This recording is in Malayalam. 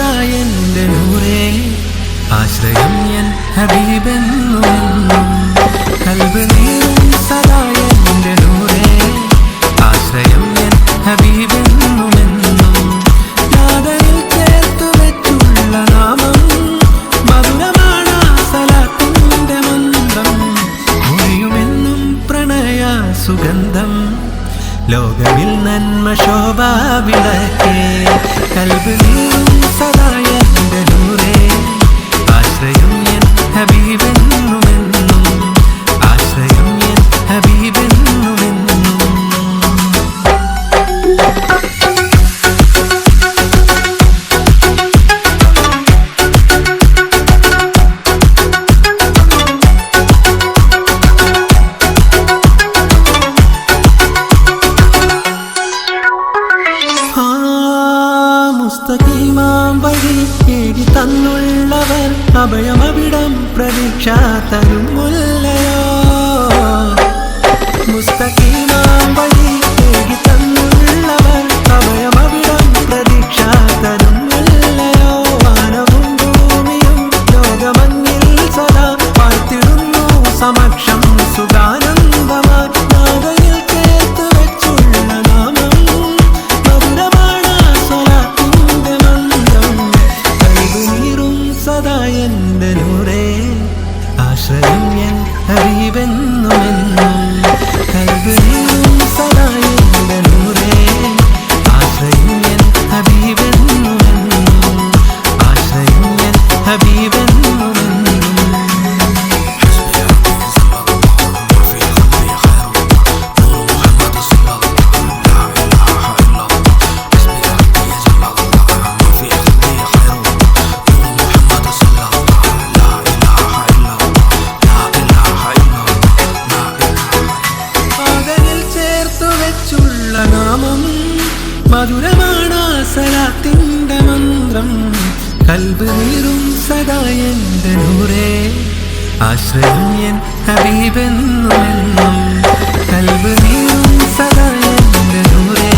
സദാ എൻ്റെ നൂറേ ആശ്രയം എൻ ഹബീബെന്നുമെന്നും കൽബ് നീറും സദാ എൻ്റെ നൂറേ ആശ്രയം എൻ ഹബീബെന്നുമെന്നും യാതനിൽ ചേർത്തു വെച്ചുള്ള നാമം മധുരമാണ് സലാത്തിൻ്റെ മന്ത്രം മൊഴിയുമെന്നും പ്രണയ സുഗന്ധം ലോകവിൽ നന്മ ശോഭ വിളക്കേ കൽബ് നീറും സദാ എൻ്റെ നൂറേ ആശ്രയം എൻ ഹബീബെന്നുമെന്നും ആശ്രയം എൻ ഹബീബെന്നുമെന്നും മുസ്തഖീമാം വഴി തേടി തന്നുള്ളവർ അഭയമവിടം പ്രതീക്ഷ തരുമുല്ലയോ മുസ്തഖീമാം വഴി തേടി തന്നുള്ളവർ അഭയമവിടം പ്രതീക്ഷ തരുമുല്ലയോ വാനവും ഭൂമിയും ലോകമഞ്ഞിൽ സദാ പാർത്തിടുന്നു സമക്ഷം സുഖാനന്ദമായി നാദയിൽ ചേർത്ത് വെച്ചുള്ള നാമം സദാ എൻ്റെ നൂറേ ആശ്രയം എൻ ഹബീബെന്നുമെന്നും കൽബ് നീറും സദാ എൻ്റെ നൂറേ ആശ്രയം എൻ ഹബീബെന്നുമെന്നും ആശ്രയം എൻ ഹബീബെന്നുമെന്നും നാമം മധുരമാണ് സലാത്തിൻ്റെ മന്ത്രം കൽബ് നീറും സദാ എൻ്റെ നൂറേ ആശ്രയം എൻ ഹബീബെന്നുമെന്നും കൽബ് നീറും സദാ എൻ്റെ നൂറേ